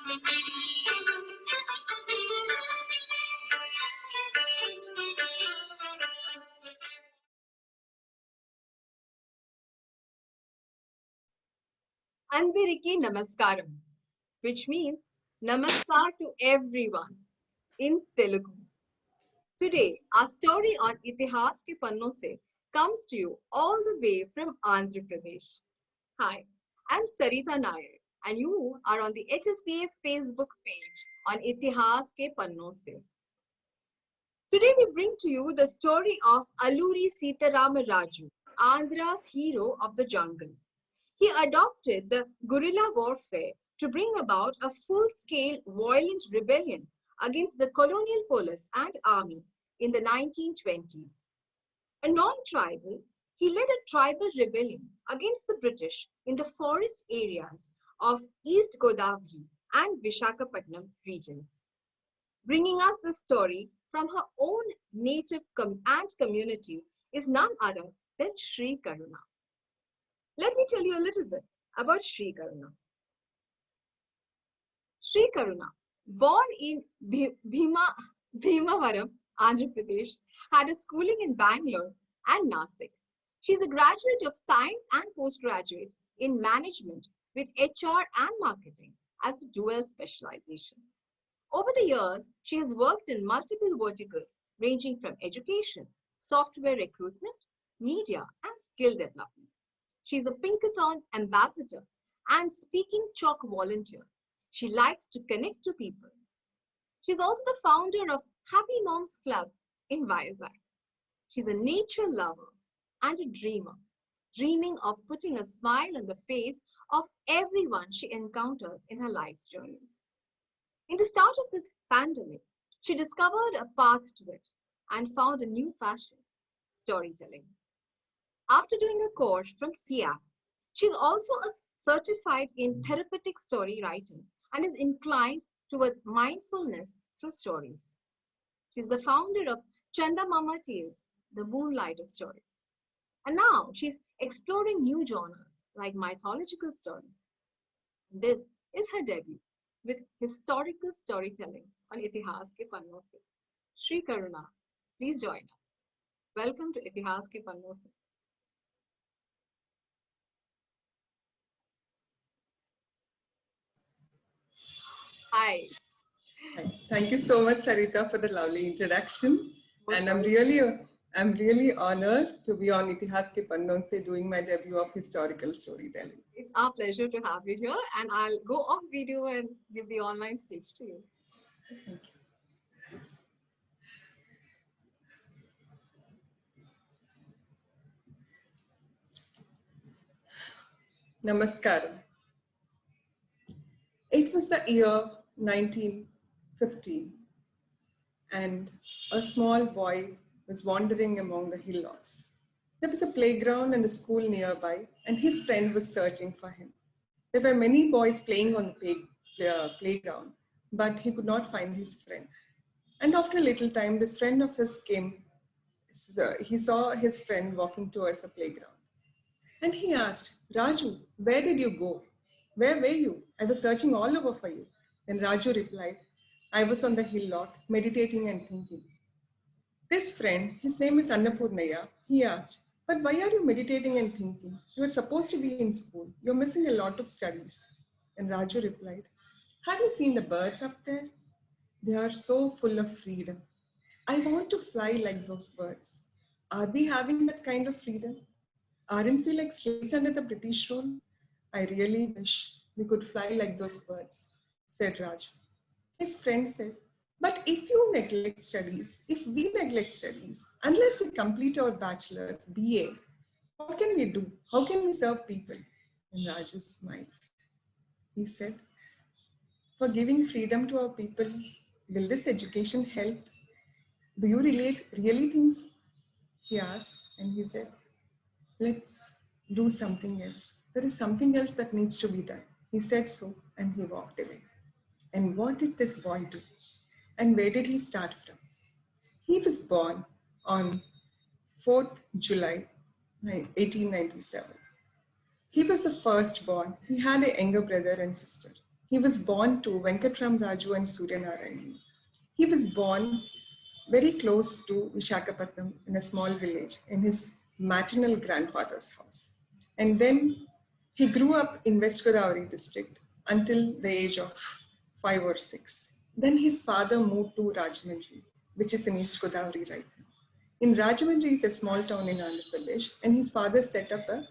Andiriki Namaskaram, which means Namaskar to everyone in Telugu. Today, our story on Itihaas Ke Pannon Se comes to you all the way from Andhra Pradesh. Hi, I'm Sarita Nair, and you are on the HSPA Facebook page on Itihaas Ke Pannon Se. Today, we bring to you the story of Alluri Sitarama Raju, Andhra's hero of the jungle. He adopted the guerrilla warfare to bring about a full-scale violent rebellion against the colonial police and army in the 1920s. A non-tribal, he led a tribal rebellion against the British in the forest areas of East Godavari and Vishakhapatnam regions. Bringing us the story from her own native and community is none other than Sree Karuna. Let me tell you a little bit about Sree Karuna. Sree Karuna, born in Bhimavaram, Andhra Pradesh, had a schooling in Bangalore and Nasik. She is a graduate of science and postgraduate in management with HR and marketing as a dual specialization. Over the years, she has worked in multiple verticals ranging from education, software recruitment, media, and skill development. She's a Pinkathon ambassador and speaking chalk volunteer. She likes to connect to people. She's also the founder of Happy Moms Club in Vizag. She's a nature lover and a dreamer, dreaming of putting a smile on the face of everyone she encounters in her life's journey. In the start of this pandemic, she discovered a path to it and found a new passion, storytelling. After doing a course from SEAIC, she's also a certified in Therapeutic Story Writing and is inclined towards mindfulness through stories. She's the founder of Chandamama Tales, the Moonlight of stories. And now she's exploring new genres like mythological stories. This is her debut with historical storytelling on Itihaas Ke Pannon Se. Sree Karuna, please join us. Welcome to Itihaas Ke Pannon Se. Hi. Hi. Thank you so much, Sarita, for the lovely introduction. And I'm really honored to be on Itihaas Ke Pannon Se doing my debut of historical storytelling. It's our pleasure to have you here, and I'll go off video and give the online stage to you. Thank you. Namaskaram. It was the year 1915, and a small boy was wandering among the hillocks. There was a playground and a school nearby, and his friend was searching for him. There were many boys playing on the playground, but he could not find his friend. And after a little time, this friend of his came. He saw his friend walking towards the playground. And he asked, Raju, where did you go? Where were you? I was searching all over for you. Then Raju replied, I was on the hillock, meditating and thinking. This friend, his name is Annapurnaya, he asked, but why are you meditating and thinking? You are supposed to be in school. You're missing a lot of studies. And Raju replied, have you seen the birds up there? They are so full of freedom. I want to fly like those birds. Are we having that kind of freedom? Aren't we like slaves under the British rule? I really wish we could fly like those birds, said Raju. His friend said, but if you neglect studies, if we neglect studies, unless we complete our bachelor's, BA, what can we do? How can we serve people? And Raju smiled. He said, for giving freedom to our people, will this education help? Do you really think so? He asked, and he said, let's do something else. There is something else that needs to be done. He said so, and he walked away. And what did this boy do? And where did he start from? He was born on 4th July, 1897. He was the firstborn. He had a younger brother and sister. He was born to Venkatram Raju and Surya Narayan. He was born very close to Vishakhapatnam in a small village in his maternal grandfather's house. And then he grew up in West Godavari district until the age of 5 or 6. Then his father moved to Rajahmundry, which is in East Godavari right now. In Rajahmundry is a small town in Andhra Pradesh, and his father set up a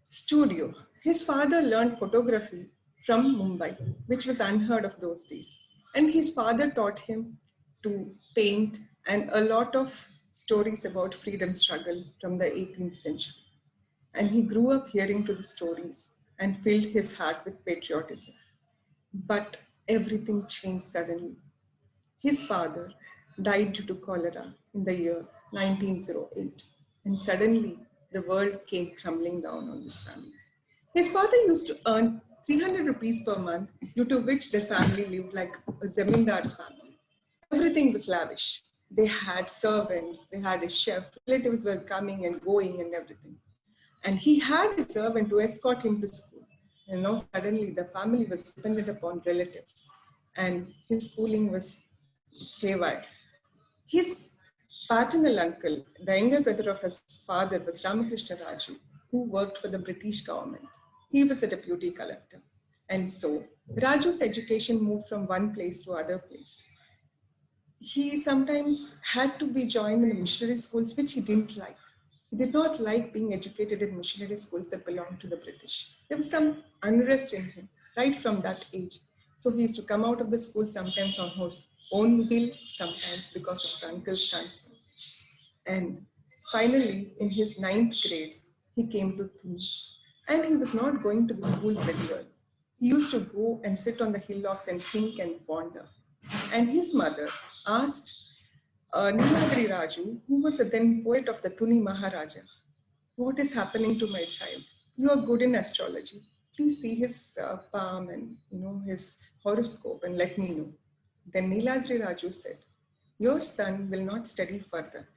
studio. His father learned photography from Mumbai, which was unheard of those days. And his father taught him to paint and a lot of stories about freedom struggle from the 18th century. And he grew up hearing to the stories and filled his heart with patriotism. But everything changed suddenly. His father died due to cholera in the year 1908, and suddenly the world came crumbling down on this family. His father used to earn 300 rupees per month, due to which their family lived like a zemindar's family. Everything was lavish. They had servants, they had a chef, relatives were coming and going and everything. And he had a servant to escort him to school. And now suddenly the family was dependent upon relatives, and his schooling was haywire. His paternal uncle, the younger brother of his father, was Ramakrishna Raju, who worked for the British government. He was a deputy collector. And so Raju's education moved from one place to other place. He sometimes had to be joined in the missionary schools, which he didn't like. He did not like being educated in missionary schools that belonged to the British. There was some unrest in him right from that age. So he used to come out of the school sometimes on his own will, sometimes because of his uncle's transfer. And finally, in his 9th grade, he came to Thun. And he was not going to the school regularly. He used to go and sit on the hillocks and think and ponder. And his mother asked Niladri Raju, who was a then poet of the Thuni Maharaja, what is happening to my child? You are good in astrology. Please see his palm and his horoscope and let me know. Then Niladri Raju said, your son will not study further,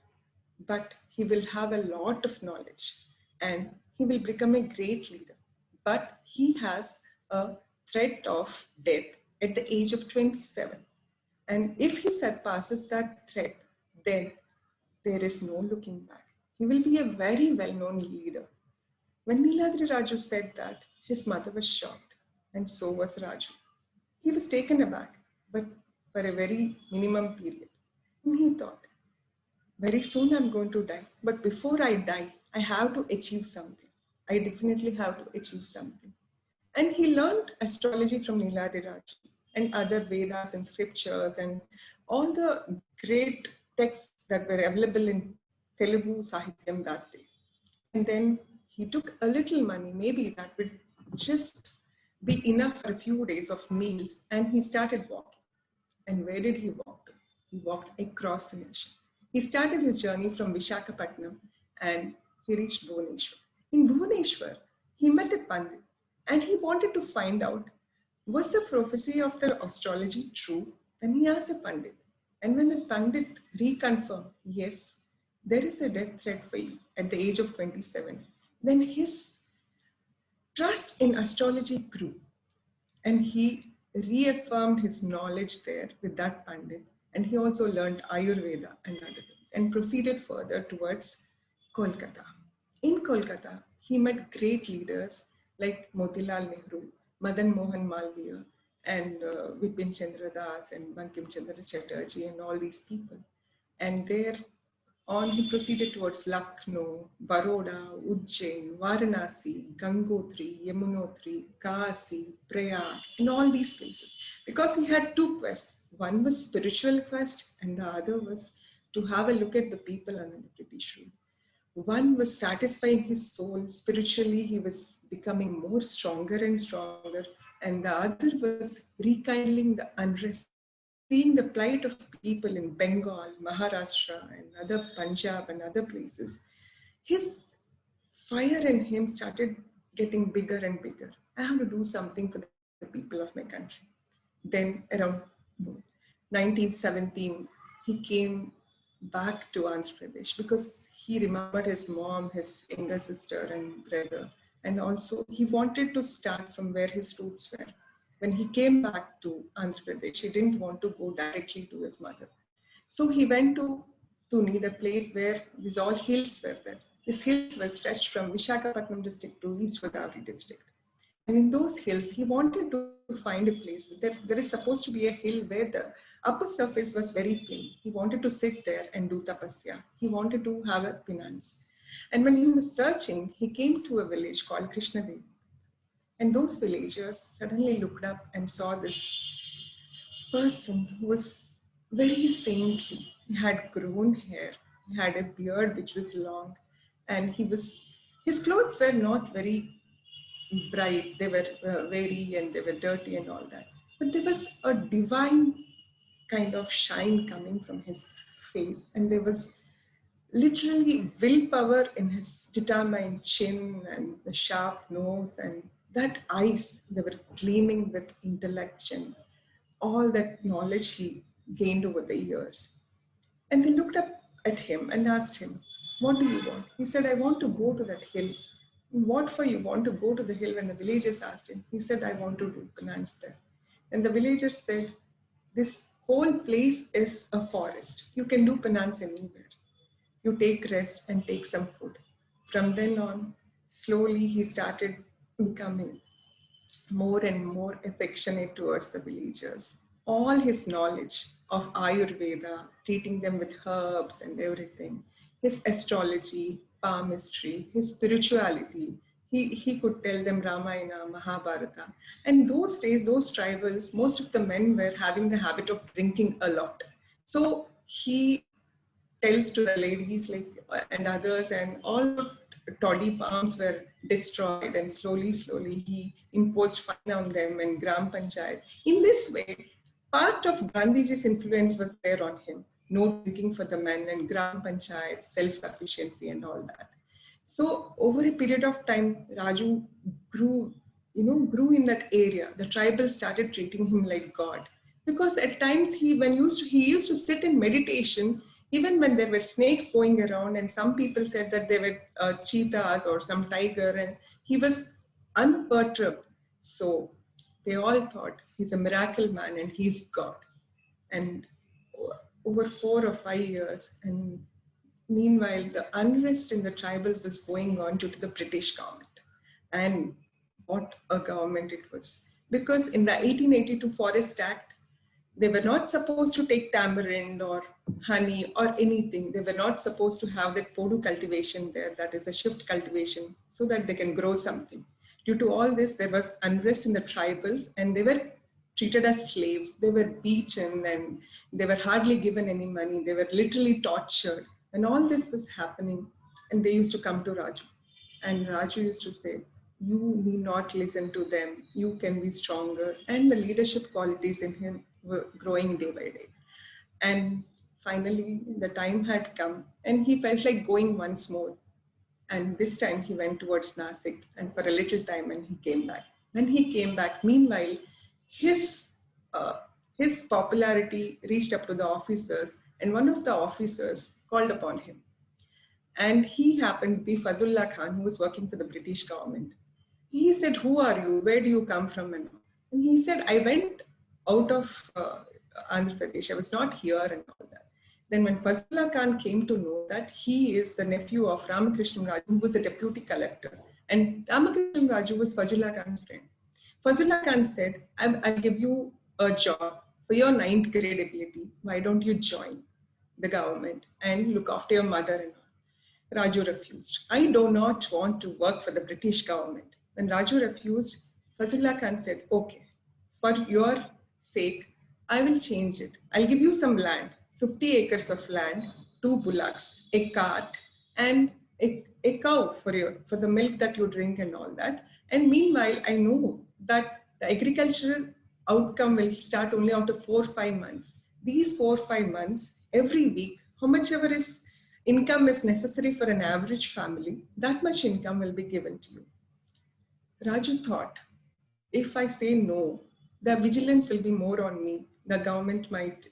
but he will have a lot of knowledge and he will become a great leader. But he has a threat of death at the age of 27. And if he surpasses that threat, then there is no looking back. He will be a very well-known leader. When Niladri Raju said that, his mother was shocked, and so was Raju. He was taken aback, but for a very minimum period. And he thought, very soon I'm going to die, but before I die, I have to achieve something. I definitely have to achieve something. And he learned astrology from Niladri Raju and other Vedas and scriptures and all the great texts that were available in Telugu Sahityam that day. And then he took a little money, maybe that would just be enough for a few days of meals, and he started walking. And where did he walk to? He walked across the nation. He started his journey from Vishakhapatnam and he reached Bhubaneswar. In Bhubaneswar, he met a Pandit and he wanted to find out, was the prophecy of the astrology true? Then he asked the Pandit. And when the Pandit reconfirmed, yes, there is a death threat for you at the age of 27, then his trust in astrology grew. And he reaffirmed his knowledge there with that Pandit. And he also learned Ayurveda and other things and proceeded further towards Kolkata. In Kolkata, he met great leaders like Motilal Nehru, Madan Mohan Malviya, and Vipin Chandra Das and Bankim Chandra Chatterjee and all these people. And there on he proceeded towards Lucknow, Baroda, Ujjain, Varanasi, Gangotri, Yamunotri, Kasi, Prayag, and all these places. Because he had two quests. One was spiritual quest and the other was to have a look at the people under the British rule. One was satisfying his soul. Spiritually, he was becoming more stronger and stronger. And the other was rekindling the unrest, seeing the plight of people in Bengal, Maharashtra, and other Punjab and other places. His fire in him started getting bigger and bigger. I have to do something for the people of my country. Then around 1917, he came back to Andhra Pradesh because he remembered his mom, his younger sister and brother. And also he wanted to start from where his roots were. when he came back to Andhra Pradesh, he didn't want to go directly to his mother. So he went to Tuni, the place where these all hills were there. These hills were stretched from Visakhapatnam district to East Godavari district. And in those hills, he wanted to find a place. There is supposed to be a hill where the upper surface was very plain. He wanted to sit there and do tapasya. He wanted to have a penance. And when he was searching, he came to a village called Krishnadev. And those villagers suddenly looked up and saw this person who was very saintly. He had grown hair, he had a beard which was long, and his clothes were not very bright, they were very and they were dirty and all that. But there was a divine kind of shine coming from his face, and there was literally willpower in his determined chin and the sharp nose and that eyes, they were gleaming with intellect and all that knowledge he gained over the years. And they looked up at him and asked him, "What do you want?" He said, "I want to go to that hill." "What for you want to go to the hill?" When the villagers asked him, he said, "I want to do penance there." And the villagers said, "This whole place is a forest. You can do penance anywhere. You take rest and take some food." From then on, slowly he started becoming more and more affectionate towards the villagers. All his knowledge of Ayurveda, treating them with herbs and everything, his astrology, palmistry, his spirituality, he could tell them Ramayana, Mahabharata. And those days, those tribals, most of the men were having the habit of drinking a lot. So he tells to the ladies like and others, and all the toddy palms were destroyed, and slowly he imposed fine on them and gram panchayat. In this way, part of Gandhiji's influence was there on him. No drinking for the men and gram panchayat, self-sufficiency and all that. So over a period of time, Raju grew in that area. The tribals started treating him like God, because at times he used to sit in meditation even when there were snakes going around, and some people said that they were cheetahs or some tiger, and he was unperturbed. So they all thought he's a miracle man and he's God. And over 4 or 5 years, and meanwhile, the unrest in the tribals was going on due to the British government. And what a government it was. Because in the 1882 Forest Act, they were not supposed to take tamarind or honey or anything. They were not supposed to have that podu cultivation there, that is a shift cultivation, so that they can grow something. Due to all this, there was unrest in the tribals, and they were treated as slaves. They were beaten, and they were hardly given any money. They were literally tortured. And all this was happening. And they used to come to Raju. And Raju used to say, "You need not listen to them. You can be stronger." And the leadership qualities in him were growing day by day. And finally, the time had come, and he felt like going once more. And this time he went towards Nasik, and for a little time, and he came back. When he came back, meanwhile, his popularity reached up to the officers, and one of the officers called upon him. And he happened to be Fazullah Khan, who was working for the British government. He said, "Who are you? Where do you come from?" And he said, "I went out of Andhra Pradesh. I was not here," and all that. Then when Fazullah Khan came to know that he is the nephew of Ramakrishnan Raju, who was the deputy collector, and Ramakrishnan Raju was Fazullah Khan's friend. Fazullah Khan said, "I'll give you a job for your 9th grade ability. Why don't you join the government and look after your mother and all?" Raju refused. "I do not want to work for the British government." When Raju refused, Fazullah Khan said, "Okay, for your sake, I will change it. I'll give you some land, 50 acres of land, 2 bullocks, a cart, and a cow for the milk that you drink and all that. And meanwhile, I know that the agricultural outcome will start only after 4 or 5 months. These 4 or 5 months, every week, how much ever is income is necessary for an average family, that much income will be given to you." Raju thought, if I say no, the vigilance will be more on me. The government might,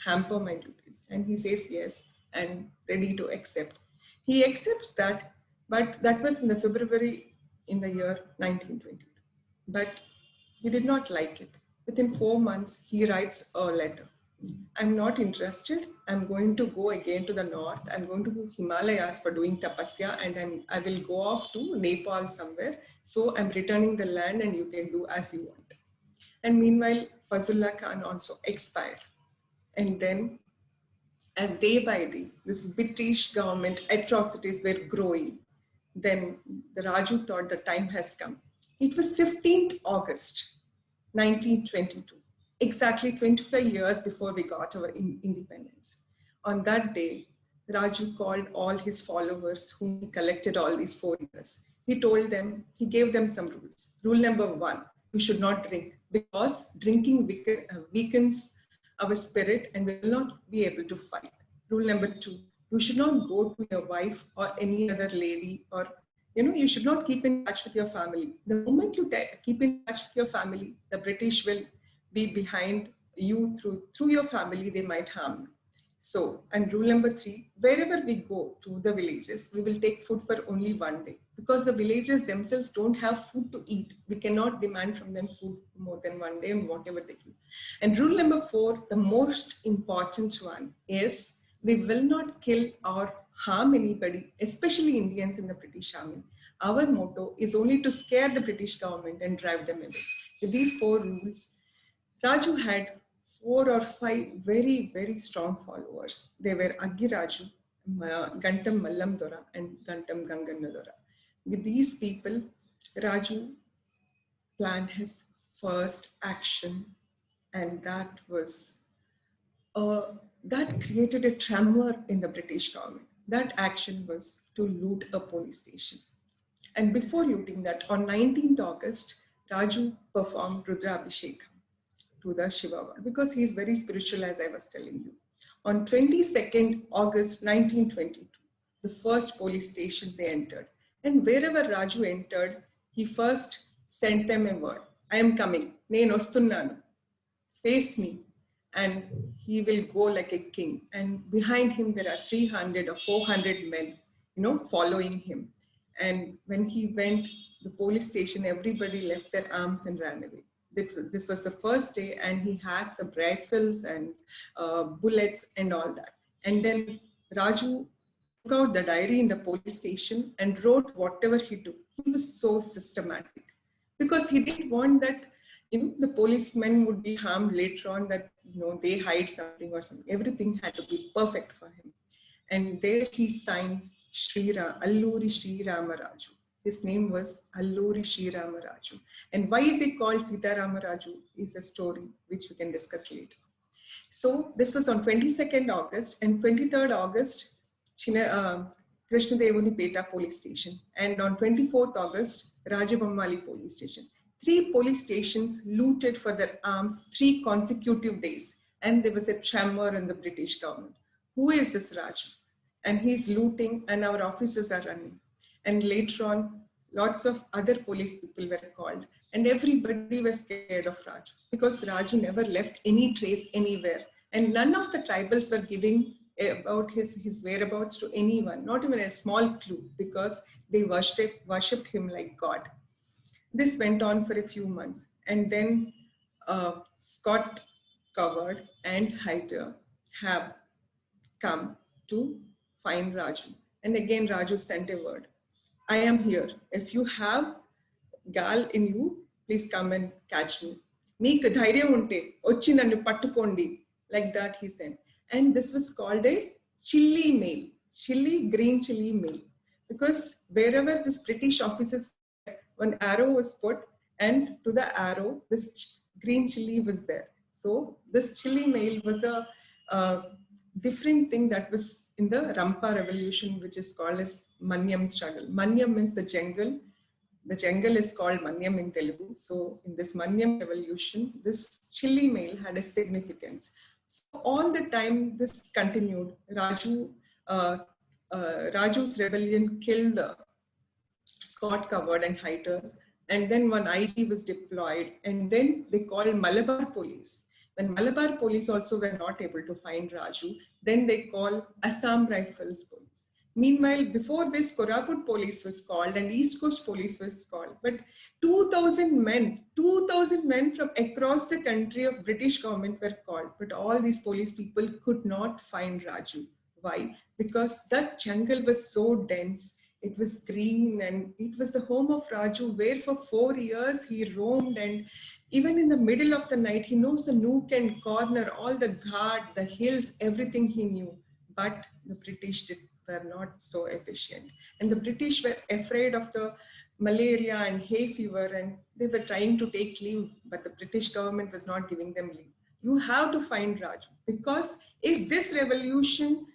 hamper my duties. And he says yes and ready to accept. He accepts that, but that was in the February in the year 1922. But He did not like it. Within 4 months, he writes a letter. I'm not interested. I'm going to go again to the north. I'm going to Himalayas for doing tapasya, and I will go off to Nepal somewhere. So I'm returning the land and you can do as you want. And meanwhile, Fazullah Khan also expired. And then as day by day, this British government atrocities were growing, then the Raju thought the time has come. It was 15th August, 1922, exactly 25 years before we got our independence. On that day, Raju called all his followers whom he collected all these 4 years. He told them, he gave them some rules. Rule number 1, we should not drink because drinking weakens our spirit and will not be able to fight. Rule number 2, you should not go to your wife or any other lady, or you should not keep in touch with your family. The moment you keep in touch with your family, the British will be behind you through your family, they might harm you. So, and rule number 3, wherever we go to the villages, we will take food for only one day because the villagers themselves don't have food to eat. We cannot demand from them food for more than one day and whatever they give. And rule number 4, the most important one is we will not kill or harm anybody, especially Indians in the British Army. Our motto is only to scare the British government and drive them away. With these 4 rules, Raju had 4 or 5 very, very strong followers. They were Aggiraju, Gantam Mallam Dora, and Gantam Ganganna Dora. With these people, Raju planned his first action, and that created a tremor in the British government. That action was to loot a police station. And before looting that, on 19th August, Raju performed Rudrabhishek to the Shiva god because he is very spiritual, as I was telling you. On 22nd August 1922, the first police station they entered. And wherever Raju entered, he first sent them a word. I am coming. Nenu ostunnanu. Face me. And he will go like a king. And behind him, there are 300 or 400 men, following him. And when he went to the police station, everybody left their arms and ran away. This was the first day, and he has some rifles and bullets and all that. And then Raju took out the diary in the police station and wrote whatever he took. He was so systematic because he didn't want that the policemen would be harmed later on, that they hide something or something. Everything had to be perfect for him. And there he signed Alluri Sree Ramaraju. His name was Alluri Sree Ramaraju. And why is he called Sita Ramaraju is a story which we can discuss later. So this was on 22nd August, and 23rd August, Krishnadevuni Peta police station. And on 24th August, Rajabamali police station. 3 police stations looted for their arms 3 consecutive days. And there was a tremor in the British government. Who is this Raju? And he's looting, and our officers are running. And later on, lots of other police people were called, and everybody was scared of Raju because Raju never left any trace anywhere. And none of the tribals were giving about his whereabouts to anyone, not even a small clue, because they worshipped him like God. This went on for a few months, and then Scott Coward and Hyder have come to find Raju. And again, Raju sent a word. I am here. If you have gal in you, please come and catch me. Meeku dhairyam unte, ochi nannu pattukondi. Like that he sent. And this was called a chili mail. Green chili mail. Because wherever this British officers, one arrow was put, and to the arrow, this green chili was there. So this chili mail was a different thing that was in the Rampa revolution, which is called as Manyam struggle. Manyam means the jungle. The jungle is called Manyam in Telugu. So in this Manyam revolution, this chili mail had a significance. So all the time this continued. Raju's rebellion killed Scott Coward and Hyder, and then one IG was deployed, and then they called Malabar police. When Malabar police also were not able to find Raju, then they call Assam Rifles police. Meanwhile, before this, Koraput police was called and East Coast police was called. But 2,000 men from across the country of British government were called. But all these police people could not find Raju. Why? Because that jungle was so dense. It was green and it was the home of Raju, where for 4 years he roamed, and even in the middle of the night, he knows the nook and corner, all the ghat, the hills, everything he knew. But the British were not so efficient. And the British were afraid of the malaria and hay fever, and they were trying to take leave, but the British government was not giving them leave. You have to find Raju, because if this revolution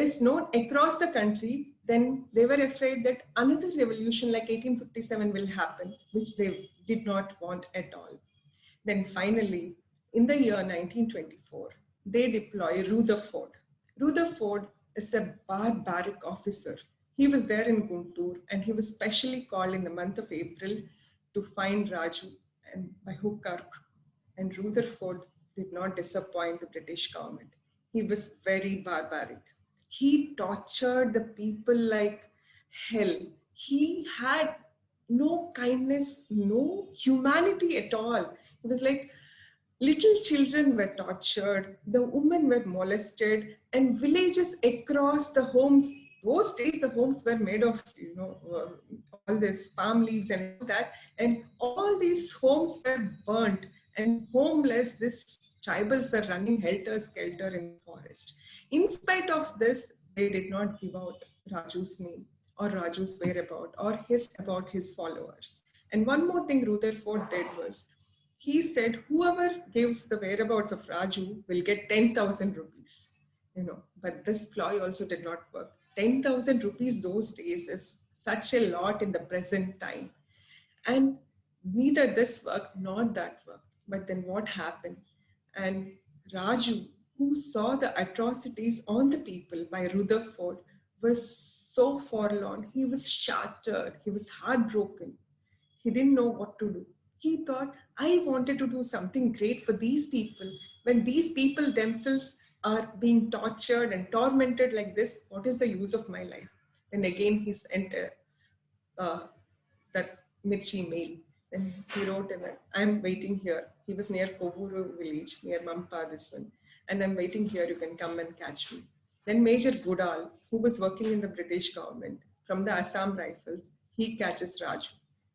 is known across the country, then they were afraid that another revolution like 1857 will happen, which they did not want at all. Then finally, in the year 1924, they deploy Rutherford. Rutherford is a barbaric officer. He was there in Guntur, and he was specially called in the month of April to find Raju, and by hook or crook. And Rutherford did not disappoint the British government. He was very barbaric. He tortured the people like hell. He had no kindness, no humanity at all. It was like little children were tortured, the women were molested, and villages across the homes. Those days, the homes were made of, all this palm leaves and all that, and all these homes were burnt. And homeless, these tribals were running helter-skelter in the forest. In spite of this, they did not give out Raju's name or Raju's whereabouts or about his followers. And one more thing Rutherford did was, he said, whoever gives the whereabouts of Raju will get 10,000 rupees. But this ploy also did not work. 10,000 rupees those days is such a lot in the present time. And neither this worked nor that worked. But then what happened? And Raju, who saw the atrocities on the people by Rutherford, was so forlorn. He was shattered. He was heartbroken. He didn't know what to do. He thought, I wanted to do something great for these people. When these people themselves are being tortured and tormented like this, what is the use of my life? And again, he sent that Mirchi mail. And he wrote, I'm waiting here. He was near Kovuru village, near Mampa, this one. And I'm waiting here, you can come and catch me. Then Major Goodall, who was working in the British government from the Assam Rifles, he catches Raju.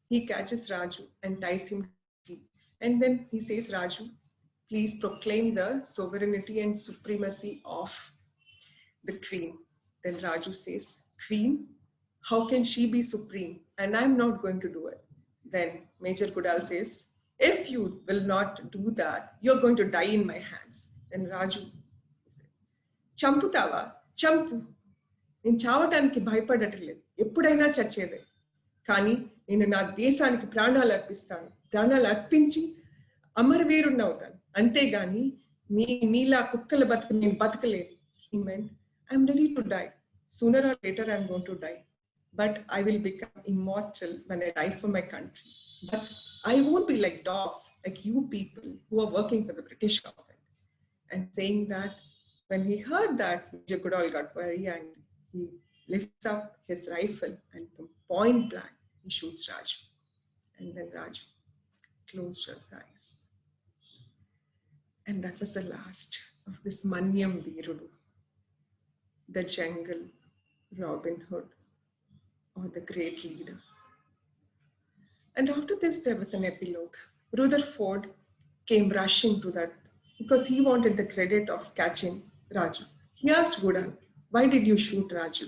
He catches Raju and ties him to a tree. And then he says, Raju, please proclaim the sovereignty and supremacy of the queen. Then Raju says, Queen, how can she be supreme? And I'm not going to do it. Then Major Goodall says, if you will not do that, you're going to die in my hands. Then Raju said, Champutava, Champu. In Chavatanki bhaypadatalle, eppudaina chachede. Kani, నేను నా దేశానికి ప్రాణాలు అర్పిస్తాను, ప్రాణాలు అర్పించి అమరవీరుణ్ణి అవుతాను, అంతేగాని మీలా కుక్కల బతుకు నేను బతకలేను. He meant, I'm ready to die. Sooner or later I'm going to die. But I will become immortal when I die for my country. But I won't be like dogs, like you people who are working for the British government. And saying that, when he heard that, Major Goodall got very angry. He lifts up his rifle and from point blank, he shoots Raju. And then Raju closed his eyes. And that was the last of this Manyam Veerudu, the jungle Robin Hood, or the great leader. And after this, there was an epilogue. Rutherford came rushing to that because he wanted the credit of catching Raju. He asked Goodall, why did you shoot Raju?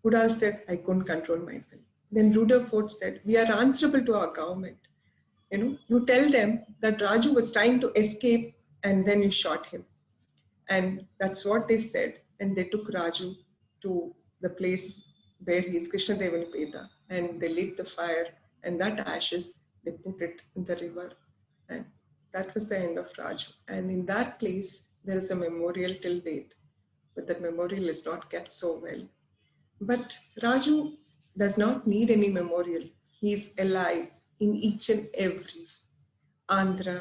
Goodall said, I couldn't control myself. Then Rutherford said, we are answerable to our government. You tell them that Raju was trying to escape and then you shot him. And that's what they said. And they took Raju to the place where he is, Krishnadevanipeta, and they lit the fire, and that ashes, they put it in the river. And that was the end of Raju. And in that place, there is a memorial till date. But that memorial is not kept so well. But Raju does not need any memorial. He is alive in each and every Andhra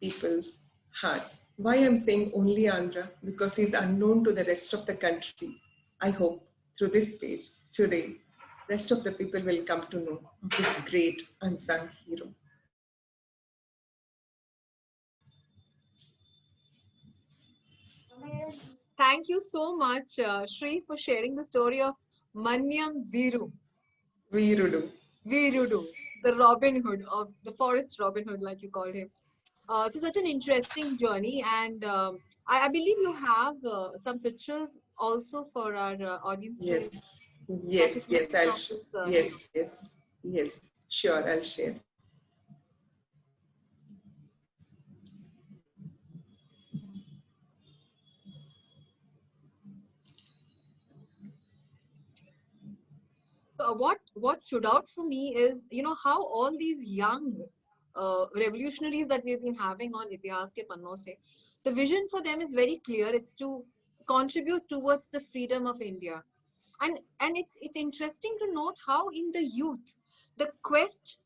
people's hearts. Why I'm saying only Andhra? Because he's unknown to the rest of the country. I hope through this page, today, rest of the people will come to know of this great unsung hero. Thank you so much, Sree, for sharing the story of Manyam Viru. Veerudu. Virudu, the Robin Hood of the forest Robin Hood, like you called him. So such an interesting journey, and I believe you have some pictures also for our audience to Yes, yes, catch a yes. glimpse of this hero. Yes, yes, yes. Sure, I'll share. So what stood out for me is, you know, how all these young revolutionaries that we've been having on Itihaas Ke Pannon Se, the vision for them is very clear. It's to contribute towards the freedom of India. And it's interesting to note how in the youth, the quest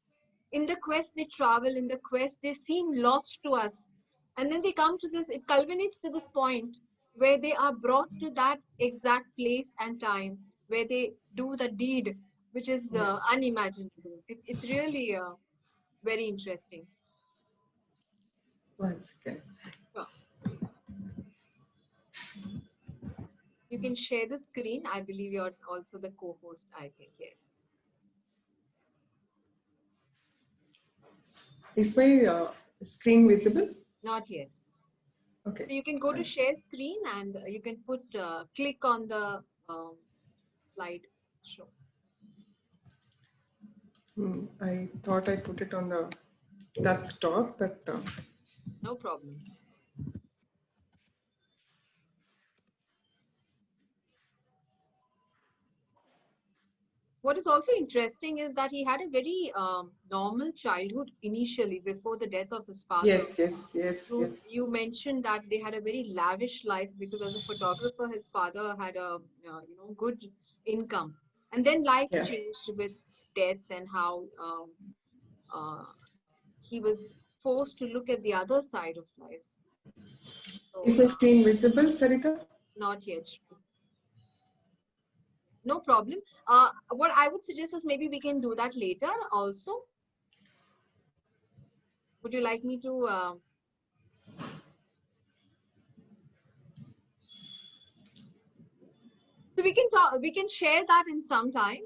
in the quest they travel, in the quest they seem lost to us, and then they come to this, it culminates to this point where they are brought to that exact place and time where they do the deed which is Yeah. unimaginable. It's really very interesting. One second. Sure. You can share the screen. I believe you're also the co-host, I think. Yes. Is my screen visible? Not yet. Okay. So you can go to share screen and you can put click on the slide show. I thought I put it on the desktop, but No problem. What is also interesting is that he had a very normal childhood initially before the death of his father. yes, yes, yes, yes. You mentioned that they had a very lavish life because as a photographer, his father had a good income, and then life Yeah. changed with death and how he was forced to look at the other side of life. So, Is my screen visible, Sarita? not yet. No problem. What I would suggest is maybe we can do that later also. Would you like me to? So we can talk. We can share that in some time.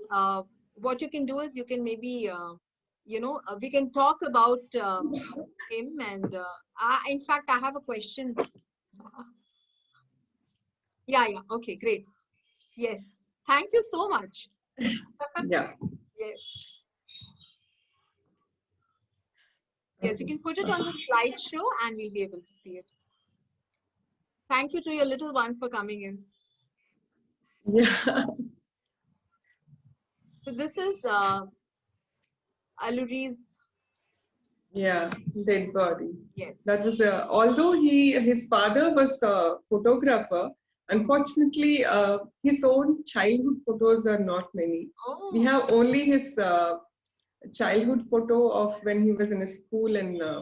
What you can do is you can maybe, we can talk about him. And in fact, I have a question. Yeah. Okay. Great. Yes. Thank you so much. Yeah. Yes. Yes. You can put it on the slideshow, and we'll be able to see it. Thank you to your little one for coming in. Yeah. So this is Aluri's. Yeah, dead body. Yes. That was although his father was a photographer. Unfortunately, his own childhood photos are not many. Oh. We have only his childhood photo of when he was in a school yeah,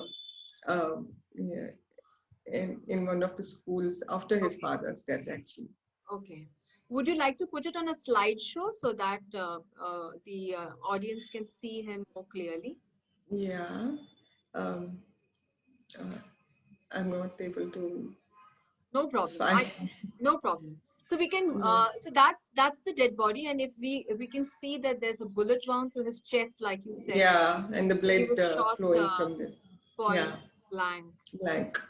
in one of the schools after his father's death, actually. Okay. Would you like to put it on a slideshow so that the audience can see him more clearly? Yeah. Um, I'm not able to No problem. find. No problem. So we can. Yeah. So that's the dead body, and if we can see that there's a bullet wound to his chest, like you said. Yeah, and the So he blood was shot flowing from the point blank. blank.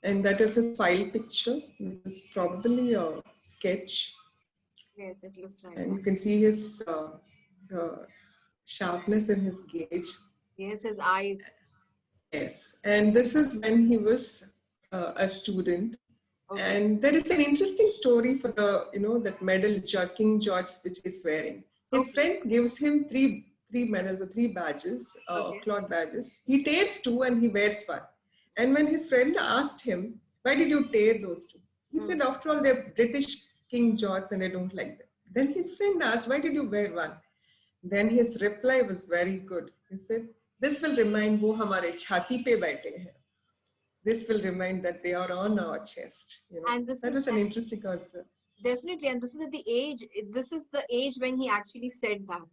And that is a file picture, which is probably a sketch. Yes, it looks like And that. you can see his sharpness in his gaze. Yes, his eyes. Yes, and this is when he was a student. Okay. And there is an interesting story for the that medal King George which he's wearing. His friend gives him three medals or three badges, cloth badges. He tears two and he wears one. And when his friend asked him, "Why did you tear those two?" He said, "After all, they're British King George and I don't like them." Then his friend asked, "Why did you wear one?" Then his reply was very good. He said, "This will remind wo hamare chhati pe baithe hain. This will remind that they are on our chest." And That was an interesting answer. Definitely. And this is at the age, this is the age when he actually said that.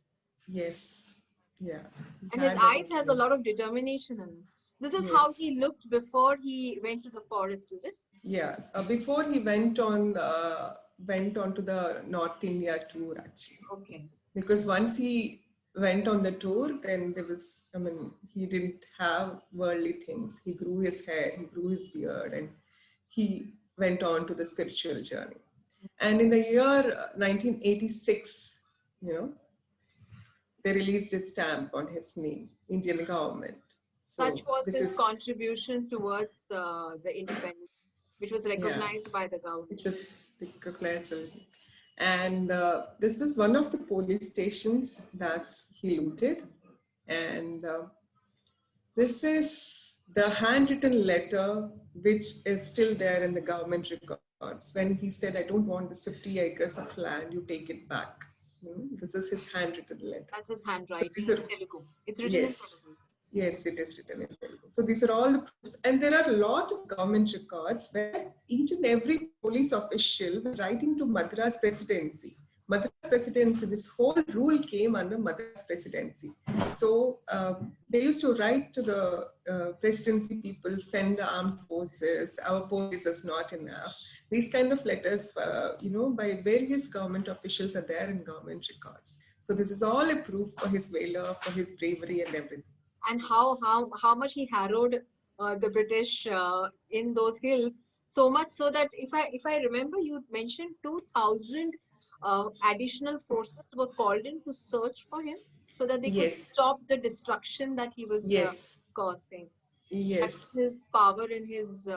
Yes. Yeah. He And his had eyes that has a lot of determination in him. This is how yes. he looked before he went to the forest, is it? Yeah. Before he went on to the North India tour actually. Okay. Because once he went on the tour, then there was, I mean, he didn't have worldly things. He grew his hair, he grew his beard, and he went on to the spiritual journey. And in the year 1986, you know, they released a stamp on his name, Indian government. Such So was this his is, contribution towards the independence, which was yeah, recognized by the it government. was recognized. And this was one of the police stations that he looted. And this is the handwritten letter which is still there in the government records when he said, I don't want this 50 acres of land, you take it back. This is his handwritten letter. That's his So handwriting these in are, Telugu. It's written in yes, Telugu. yes, it is written in Telugu. So these are all the proofs. And there are a lot of government records where each and every police official was writing to Madras presidency. Madras presidency, this whole rule came under Madras presidency. So they used to write to the presidency people, send the armed forces, our police is not enough. These kind of letters, by various government officials are there in government records. So this is all a proof for his valor, for his bravery and everything. And Yes. how much he harrowed the British in those hills, so much so that if I remember, you mentioned 2,000 additional forces were called in to search for him so that they could Yes. stop the destruction that he was Yes. causing. That's Yes. his power and his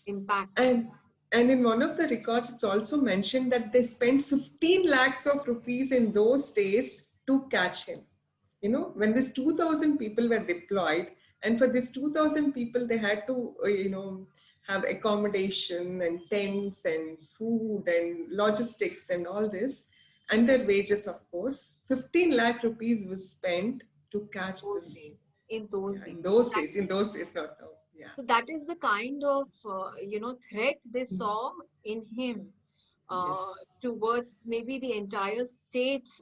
impact. And in one of the records, it's also mentioned that they spent 15 lakhs of rupees in those days to catch him. When these 2,000 people were deployed, and for these 2,000 people, they had to, have accommodation and tents and food and logistics and all this, and their wages, of course. 15 lakh rupees was spent to catch Those days, this. in those Yeah, days. in those days, not now. Yeah. So that is the kind of threat they saw in him Yes. towards maybe the entire state's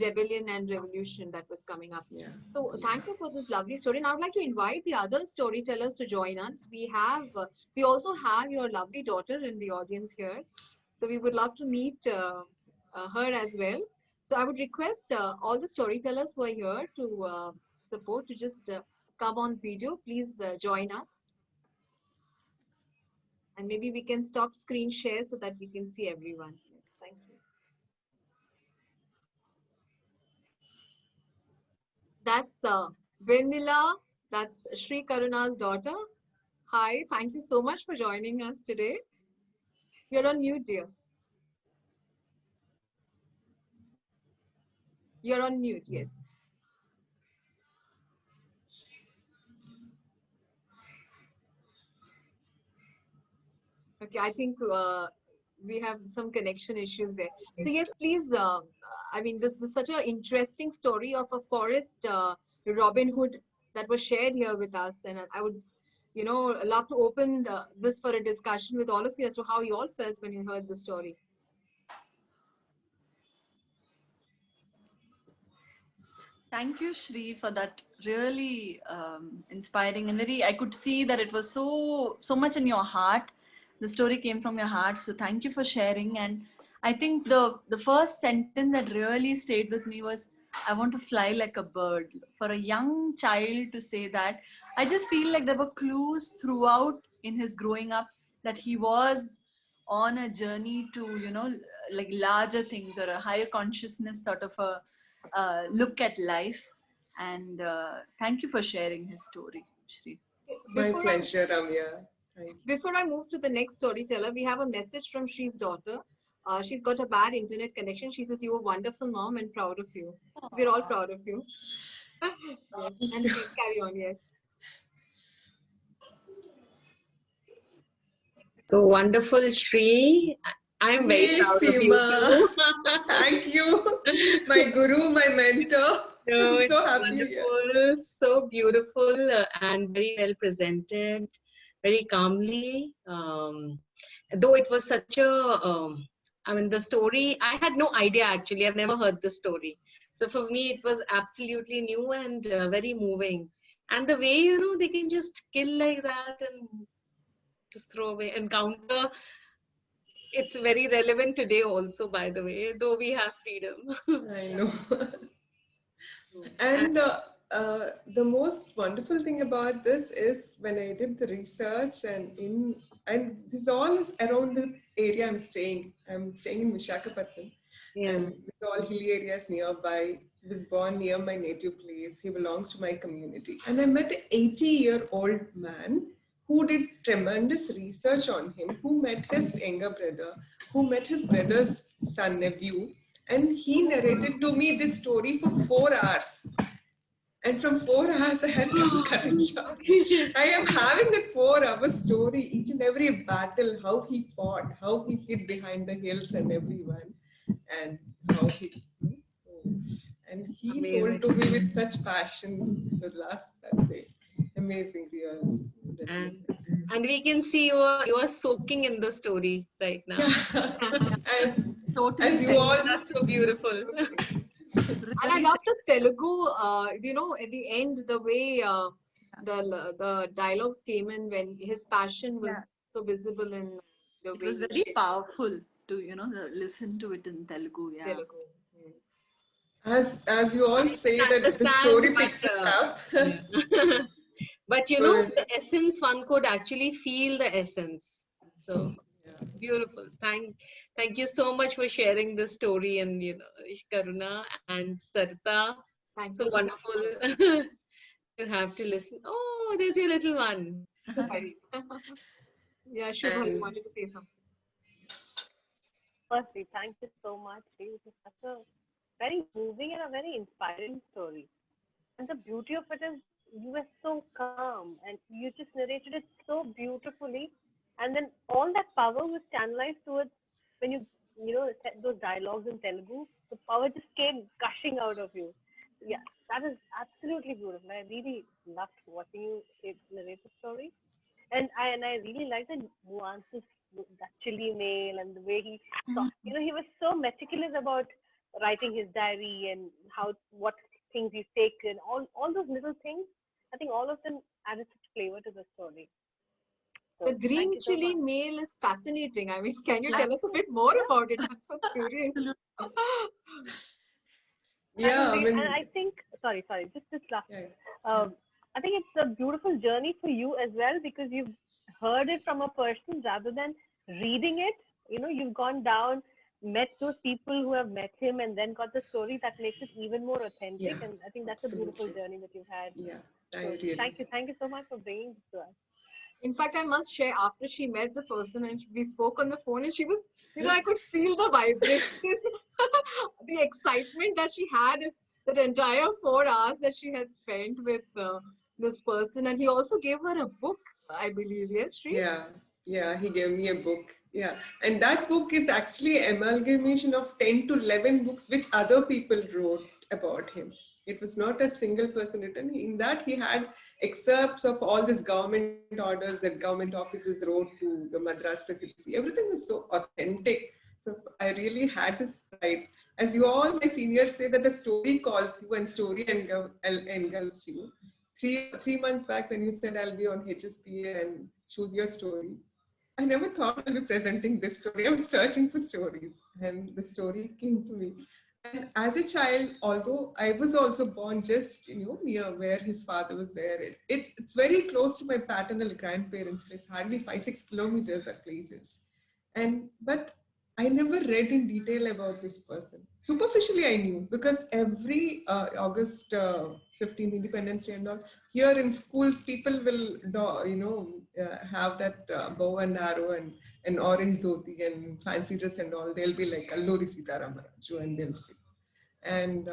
rebellion and revolution that was coming up. Yeah. So Yeah. thank you for this lovely story. And I would like to invite the other storytellers to join us. We also have your lovely daughter in the audience here. So we would love to meet her as well. So I would request all the storytellers who are here to support to just come on video. Please join us. And maybe we can stop screen share so that we can see everyone. Yes, thank you. That's Vanilla. That's Sree Karuna's daughter. Hi, thank you so much for joining us today. You're on mute, dear. You're on mute, yes. Okay, I think we have some connection issues there. So yes, please. I mean, this is such an interesting story of a forest Robin Hood that was shared here with us, and I would, love to open this for a discussion with all of you as to how you all felt when you heard the story. Thank you, Sree, for that really inspiring and I could see that it was so much in your heart. The story came from your heart. So thank you for sharing. And I think the first sentence that really stayed with me was, I want to fly like a bird. For a young child to say that, I just feel like there were clues throughout in his growing up that he was on a journey to, like larger things or a higher consciousness sort of a look at life. And thank you for sharing his story, Sree. My pleasure, Ramya. Before I move to the next storyteller, we have a message from Shree's daughter. She's got a bad internet connection. She says, "You are wonderful, mom, and proud of you." So we're all proud of you. Yes. And please carry on. Yes. So wonderful, Sree. I'm very proud of you too. Thank you, my guru, my mentor. No, I'm it's so happy. wonderful, so beautiful, and very well presented. very calmly. Though it was such a, I mean, the story, I had no idea actually. I've never heard the story. So for me, it was absolutely new and very moving. And the way, you know, they can just kill like that and just throw away and counter. It's very relevant today also, by the way, though we have freedom. I know. And And the most wonderful thing about this is when I did the research and this all is around the area I'm staying. I'm staying in Visakhapatnam, yeah. and with all hilly areas nearby. He was born near my native place. He belongs to my community. And I met an 80-year-old man who did tremendous research on him, who met his younger brother, who met his brother's son, nephew, and he narrated to me this story for 4 hours. And from 4 hours, I had to cut it short. I am having that 4 hour story, each and every battle, how he fought, how he hid behind the hills and everyone, and how he. So, and he Amazing. told to me with such passion the last Sunday. Amazing, real. And we can see you are soaking in the story right now. Yeah. Totally as you all. That's so beautiful. And I love the Telugu, you know, at the end, the way the dialogues came in when his passion was so visible in the It way was he very shared powerful to, you know, listen to it in Telugu. Yeah. Telugu. Yes. As you all say that the Understand, story but, picks us up. yeah. But you know, Good. the essence, one could actually feel the essence. So beautiful. Thank you so much for sharing this story, and you know, Karuna and Sarita. Thank So you so much. wonderful. You have to listen. Oh, there's your little one. Yeah, Shubha, you wanted to say something. Firstly, thank you so much. It was such a very moving and a very inspiring story. And the beauty of it is you were so calm and you just narrated it so beautifully. And then all that power was channelized towards when you know, said those dialogues in Telugu, the power just came gushing out of you. Yeah, that is absolutely beautiful. I really loved watching you narrate the story. And I really like the nuances, that chilly mail and the way he talked. You know, he was so meticulous about writing his diary and what things he's taken, all those little things. I think all of them added such flavor to the story. So, The green so chili much. mail is fascinating. I mean, can you tell us a bit more about it? I'm so curious. Yeah, And I think, sorry, just this last. I think it's a beautiful journey for you as well because you've heard it from a person rather than reading it. You know, you've gone down, met those people who have met him, and then got the story that makes it even more authentic. Yeah, and I think that's a beautiful journey that you've had. Yeah, So thank you so much for bringing this to us. In fact, I must share, after she met the person and we spoke on the phone, and she was, you know, I could feel the vibration, the excitement that she had that entire 4 hours that she had spent with this person. And he also gave her a book, I believe. Yes, Sree? Yeah, he gave me a book. Yeah, and that book is actually an amalgamation of 10 to 11 books which other people wrote about him. It was not a single person written. In that, he had excerpts of all these government orders that government officers wrote to the Madras presidency. Everything was so authentic. So I really had this pride. As you all, my seniors say that the story calls you and story engulfs you. Three months back when you said I'll be on HSPA and choose your story, I never thought I'll be presenting this story. I was searching for stories and the story came to me. And as a child, although I was also born just, near where his father was there, it's very close to my paternal grandparents' place, hardly 5-6 kilometers at places. But I never read in detail about this person. Superficially, I knew because every August 15th Independence Day and all, here in schools, people will, have that bow and arrow and an orange dhoti and fancy dress and all. They'll be like Alluri Sitaramaraju and they'll sing. And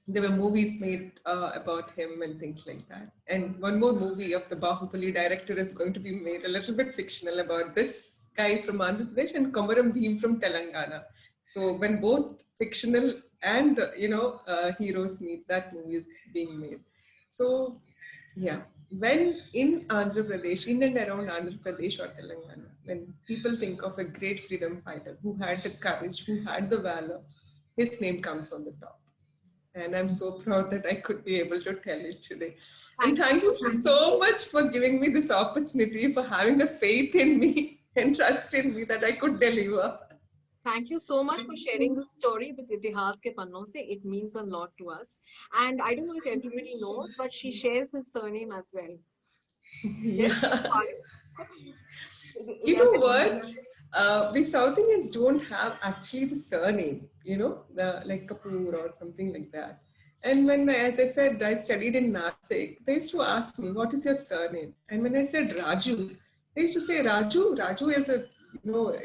there were movies made about him and things like that. And one more movie of the Bahubali director is going to be made, a little bit fictional, about this guy from Andhra Pradesh and Komaram Bhim from Telangana. So when both fictional and heroes meet, that movie is being made. So yeah, when in Andhra Pradesh, in and around Andhra Pradesh or Telangana, when people think of a great freedom fighter who had the courage, who had the valor, his name comes on the top. And I'm so proud that I could be able to tell it today. And thank you so much for giving me this opportunity, for having the faith in me and trust in me that I could deliver. Thank you so much for sharing this story with Itihaas Ke Pannon Se. It means a lot to us. And I don't know if everybody knows, but she shares his surname as well. Yes, Yeah. fine. You know what? We South Indians don't have actually the surname, like Kapoor or something like that. And when, as I said, I studied in Nashik, they used to ask me, "What is your surname?" And when I said Raju, they used to say Raju. Raju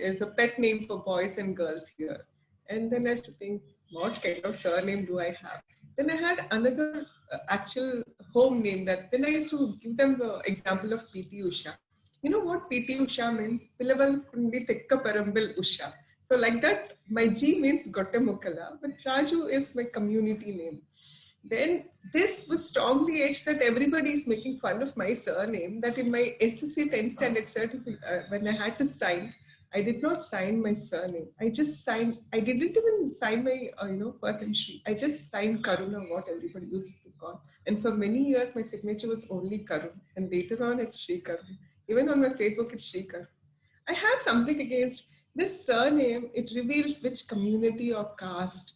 is a pet name for boys and girls here. And then I used to think, what kind of surname do I have? Then I had another actual home name that then I used to give them the example of PT Usha. You know what PT Usha means? Pillaval Kundi Tekka Parambil Usha. So like that, my G means Gottamukala, but Raju is my community name. Then this was strongly edged that everybody is making fun of my surname, that in my SSC 10th standard certificate, when I had to sign, I did not sign my surname. I just signed, I didn't even sign my, first name Sree. I just signed Karuna, what everybody used to call. And for many years, my signature was only Karun. And later on, it's Sree Karuna. Even on my Facebook, it's Sree Karuna. I had something against this surname. It reveals which community or caste.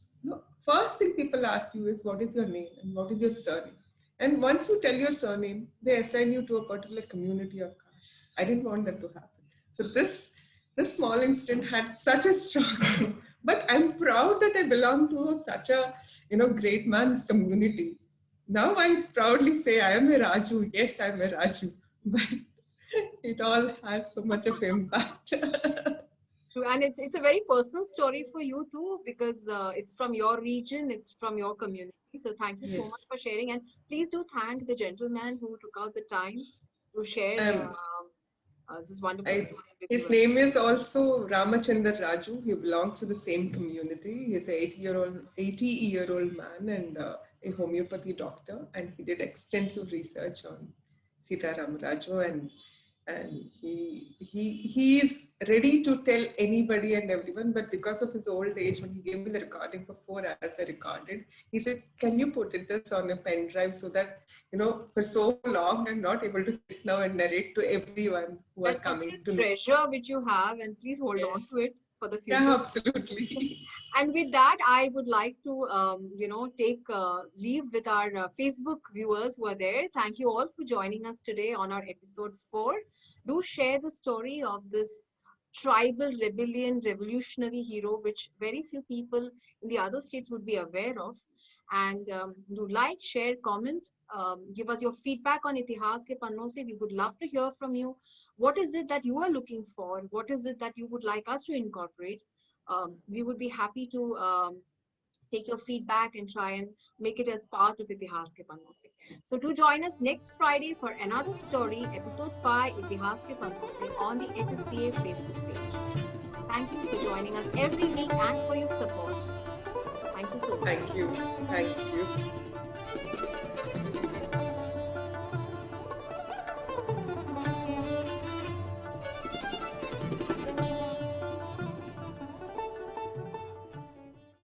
First thing people ask you is what is your name and what is your surname. And once you tell your surname, they assign you to a particular community or caste. I didn't want that to happen. So this small incident had such a strong. But I'm proud that I belong to such a great man's community. Now I proudly say I am a Raju. Yes, I'm a Raju. But it all has so much of impact. True. And it's a very personal story for you too, because it's from your region, it's from your community. So thank you so much Yes. for sharing. And please do thank the gentleman who took out the time to share Um, this wonderful story with his you. name is also Ramachandra Raju. He belongs to the same community. He's an 80-year-old man and a homeopathy doctor. And he did extensive research on Sita Raju, and he is ready to tell anybody and everyone, but because of his old age, when he gave me the recording for 4 hours, I recorded. He said, "Can you put this on a pen drive so that for so long I'm not able to sit now and narrate to everyone who are That's such coming a to know." treasure which you have, and please hold on Yes, to it for the yeah, future. absolutely. And with that, I would like to, take leave with our Facebook viewers who are there. Thank you all for joining us today on our episode 4. Do share the story of this tribal rebellion revolutionary hero, which very few people in the other states would be aware of. And do like, share, comment, give us your feedback on Itihaas Ke Pannon Se. We would love to hear from you. What is it that you are looking for? What is it that you would like us to incorporate? We would be happy to take your feedback and try and make it as part of Itihaas Ke Pannon Se. So do join us next Friday for another story, episode 5, Itihaas Ke Pannon Se, on the HSPA Facebook page. Thank you for joining us every week and for your support. Thank you so much. Thank you. Thank you.